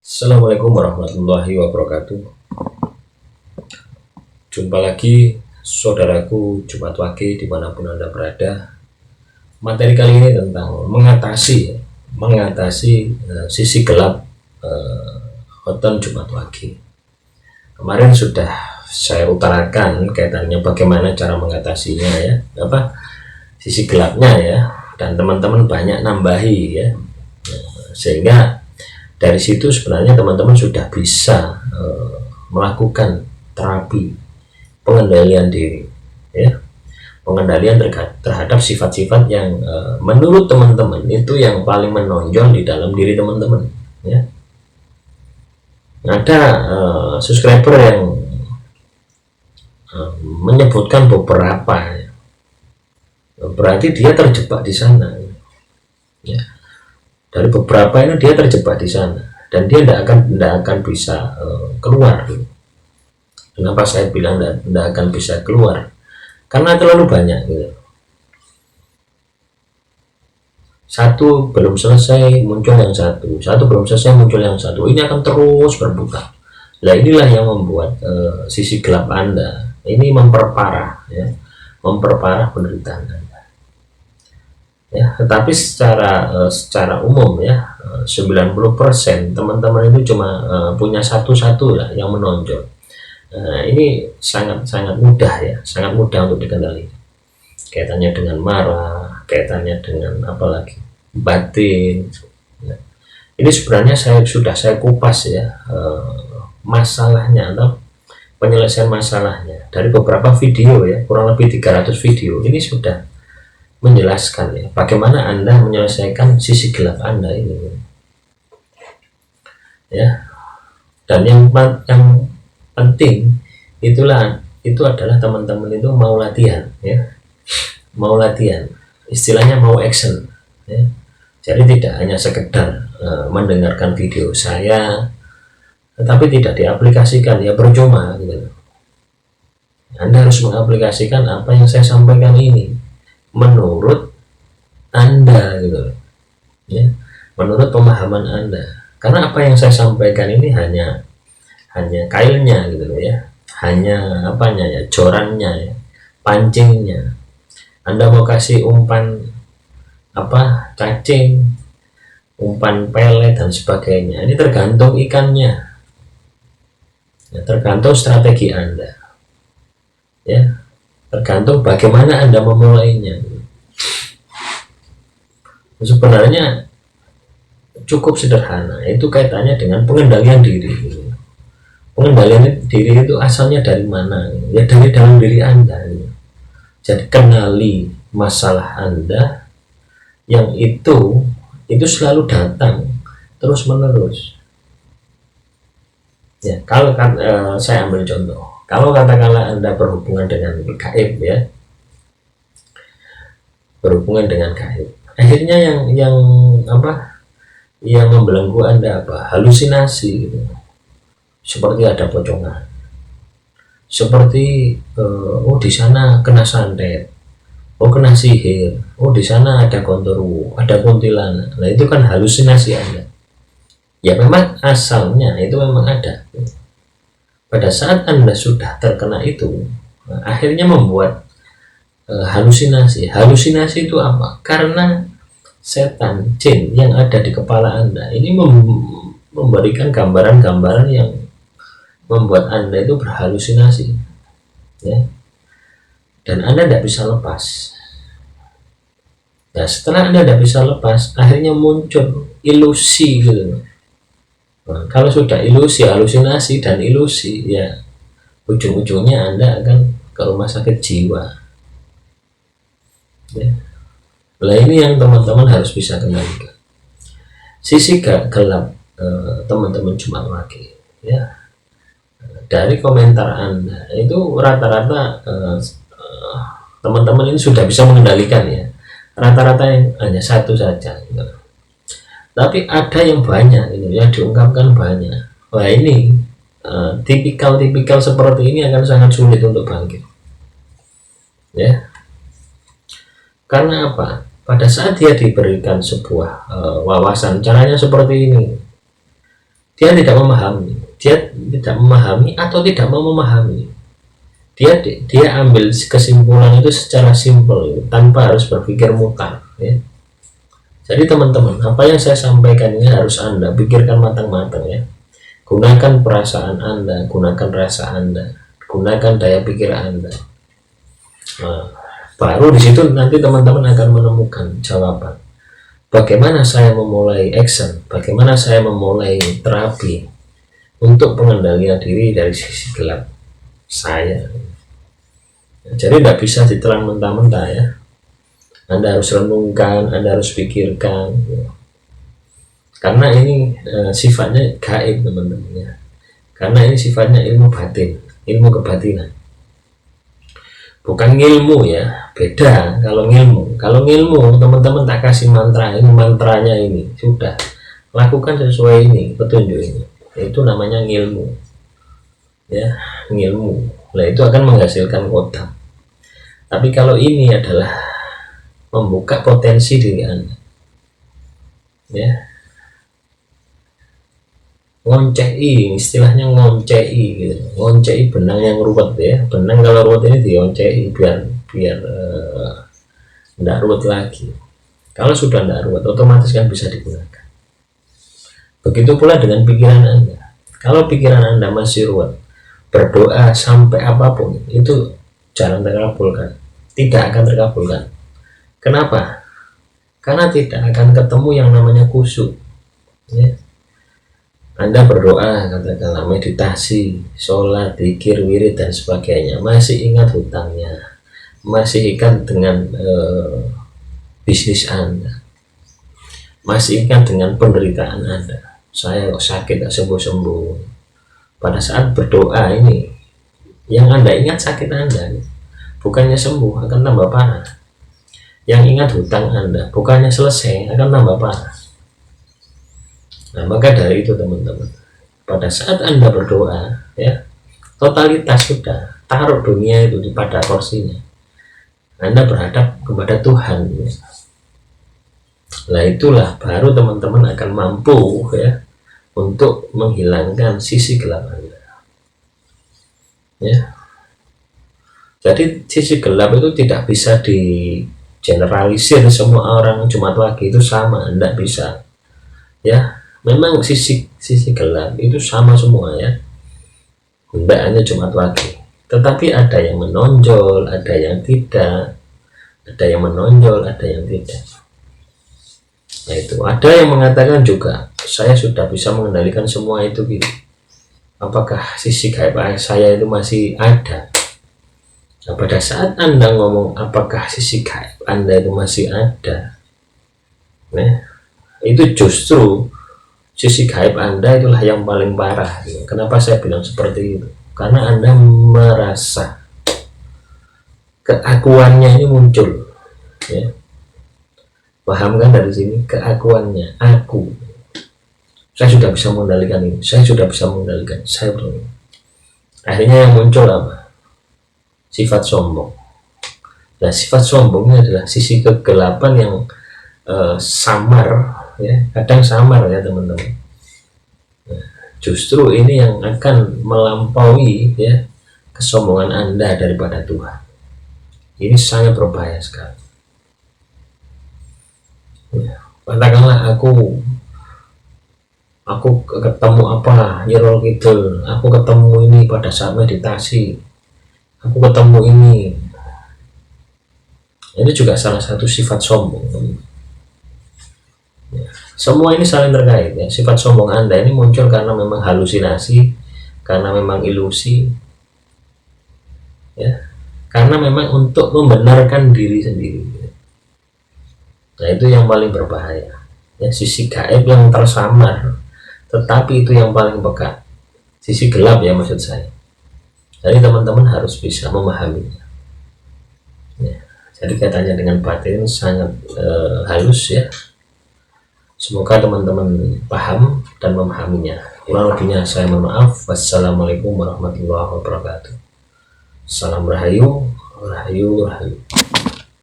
Assalamualaikum warahmatullahi wabarakatuh. Jumpa lagi saudaraku Jumat Wage dimanapun Anda berada. Materi kali ini tentang mengatasi sisi gelap Hoton Jumat Wage. Kemarin sudah saya utarakan kaitannya bagaimana cara mengatasinya ya, sisi gelapnya ya, dan teman-teman banyak nambahi ya, sehingga dari situ sebenarnya teman-teman sudah bisa melakukan terapi pengendalian diri ya, pengendalian terhadap sifat-sifat yang menurut teman-teman itu yang paling menonjol di dalam diri teman-teman ya. Ada subscriber yang menyebutkan beberapa ya. Berarti dia terjebak di sana ya. Dari beberapa ini dia terjebak di sana dan dia tidak akan bisa keluar. Kenapa saya bilang tidak akan bisa keluar? Karena terlalu banyak gitu. Satu belum selesai muncul yang satu belum selesai muncul yang satu. Ini akan terus berputar. Nah inilah yang membuat sisi gelap Anda ini memperparah ya, memperparah penderitaan Anda. Ya, tetapi secara umum ya 90% teman-teman itu cuma punya satu lah yang menonjol. Ini sangat mudah ya, sangat mudah untuk dikendalikan. Kaitannya dengan marah, kaitannya dengan apalagi batin. Ya. Ini sebenarnya sudah saya kupas ya masalahnya atau penyelesaian masalahnya dari beberapa video ya, kurang lebih 300 video. Ini sudah menjelaskan ya bagaimana Anda menyelesaikan sisi gelap Anda ini ya. Dan yang penting itu adalah teman-teman itu mau latihan ya, mau latihan, istilahnya mau action ya. Jadi tidak hanya sekedar mendengarkan video saya tetapi tidak diaplikasikan ya percuma gitu. Anda harus mengaplikasikan apa yang saya sampaikan ini menurut Anda gitu ya, menurut pemahaman Anda. Karena apa yang saya sampaikan ini hanya kailnya gitu ya, hanya apanya ya, jorannya ya, pancingnya. Anda mau kasih umpan cacing, umpan pelet dan sebagainya, ini tergantung ikannya ya, tergantung strategi Anda ya, tergantung bagaimana Anda memulainya. Sebenarnya cukup sederhana, itu kaitannya dengan pengendalian diri. Pengendalian diri itu asalnya dari mana? Ya dari dalam diri Anda. Jadi kenali masalah Anda yang itu selalu datang terus menerus. Ya, kalau saya ambil contoh. Kalau katakanlah Anda berhubungan dengan gaib ya, berhubungan dengan gaib, akhirnya yang membelenggu Anda halusinasi gitu. Seperti ada pocongan, seperti di sana kena santet, kena sihir, di sana ada gondoruo, ada kuntilanak. Nah itu kan halusinasi Anda. Ya memang asalnya itu memang ada. Pada saat Anda sudah terkena itu, akhirnya membuat halusinasi. Halusinasi itu apa? Karena setan, jin yang ada di kepala Anda ini memberikan gambaran-gambaran yang membuat Anda itu berhalusinasi ya. Dan Anda tidak bisa lepas. Nah setelah Anda tidak bisa lepas, akhirnya muncul ilusi gitu. Nah, kalau sudah ilusi, halusinasi dan ilusi ya, ujung-ujungnya Anda akan ke rumah sakit jiwa ya. Nah ini yang teman-teman harus bisa kendalikan. Sisi gelap teman-teman Jumat Wage ya, dari komentar Anda itu rata-rata teman-teman ini sudah bisa mengendalikan ya, rata-rata yang hanya satu saja gitu. Tapi ada yang banyak gitu, yang diungkapkan banyak. Wah ini tipikal seperti ini akan sangat sulit untuk bangkit ya. Karena apa? Pada saat dia diberikan sebuah wawasan, caranya seperti ini, Dia tidak memahami, atau tidak mau memahami. Dia ambil kesimpulan itu secara simpel tanpa harus berpikir mutar, ya. Jadi teman-teman, apa yang saya sampaikan ini harus Anda pikirkan matang-matang, ya. Gunakan perasaan Anda, gunakan rasa Anda, gunakan daya pikir Anda. Nah, baru di situ nanti teman-teman akan menemukan jawaban. Bagaimana saya memulai action, bagaimana saya memulai terapi untuk pengendalian diri dari sisi gelap saya. Jadi tidak bisa ditelan mentah-mentah, ya. Anda harus renungkan, Anda harus pikirkan, ya. Karena ini sifatnya gaib, teman-teman, ya. Karena ini sifatnya ilmu batin, ilmu kebatinan. Bukan ilmu, ya. Beda kalau ilmu teman-teman tak kasih mantra, ini mantranya ini sudah lakukan sesuai ini petunjuk ini, itu namanya ilmu, ya. Ilmu, nah itu akan menghasilkan kotak. Tapi kalau ini adalah membuka potensi diri Anda, ya. Ngoncei, istilahnya ngoncei gitu. Ngoncei benang yang ruwet, ya. Benang kalau ruwet ini dioncei biar tidak ruwet lagi. Kalau sudah tidak ruwet, otomatis kan bisa digunakan. Begitu pula dengan pikiran Anda. Kalau pikiran Anda masih ruwet, berdoa sampai apapun itu jarang terkabulkan, tidak akan terkabulkan. Kenapa? Karena tidak akan ketemu yang namanya khusyuk, ya. Anda berdoa, katakanlah meditasi, sholat, zikir, wirid dan sebagainya, masih ingat hutangnya, masih ingat dengan bisnis Anda, masih ingat dengan penderitaan Anda. Saya sakit tak sembuh-sembuh. Pada saat berdoa ini, yang Anda ingat sakit Anda, bukannya sembuh, akan tambah parah. Yang ingat hutang Anda, bukannya selesai, akan tambah parah. Nah, maka dari itu teman-teman, pada saat Anda berdoa, ya, totalitas sudah taruh dunia itu di pada porsinya. Anda berhadap kepada Tuhan, ya. Nah, itulah baru teman-teman akan mampu, ya, untuk menghilangkan sisi gelap Anda, ya. Jadi sisi gelap itu tidak bisa di generalisir semua orang Jumat Wage itu sama, tidak bisa, ya. Memang sisi gelap itu sama semua, ya, tidak hanya Jumat Wage, tetapi ada yang menonjol, ada yang tidak, ada yang menonjol, ada yang tidak. Nah, itu ada yang mengatakan juga, saya sudah bisa mengendalikan semua itu gitu. Apakah sisi gaib saya itu masih ada? Nah, pada saat Anda ngomong apakah sisi gaib Anda itu masih ada, nah, itu justru sisi gaib Anda itulah yang paling parah, gitu. Kenapa saya bilang seperti itu? Karena Anda merasa keakuannya ini muncul, ya. Paham kan dari sini keakuannya, aku. Saya sudah bisa mengendalikan ini, saya sudah bisa mengendalikan, saya belum. Akhirnya yang muncul apa? Sifat sombong. Nah, sifat sombongnya adalah sisi kegelapan yang samar, ya, kadang samar, ya teman-teman. Nah, justru ini yang akan melampaui, ya, kesombongan Anda daripada Tuhan. Ini sangat berbahaya sekali, ya. Katakanlah aku ketemu apa, Nyirol Kidul, aku ketemu ini pada saat meditasi, aku ketemu ini juga salah satu sifat sombong, ya. Semua ini saling terkait, ya. Sifat sombong Anda ini muncul karena memang halusinasi, karena memang ilusi, ya, karena memang untuk membenarkan diri sendiri, ya. Nah, itu yang paling berbahaya, ya, sisi gaib yang tersamar, tetapi itu yang paling pekat, sisi gelap, ya, maksud saya. Jadi teman-teman harus bisa memahaminya, ya. Jadi katanya dengan batin sangat halus, ya. Semoga teman-teman paham dan memahaminya. Kurang lebihnya saya mohon maaf. Wassalamualaikum warahmatullahi wabarakatuh. Salam rahayu, rahayu, rahayu.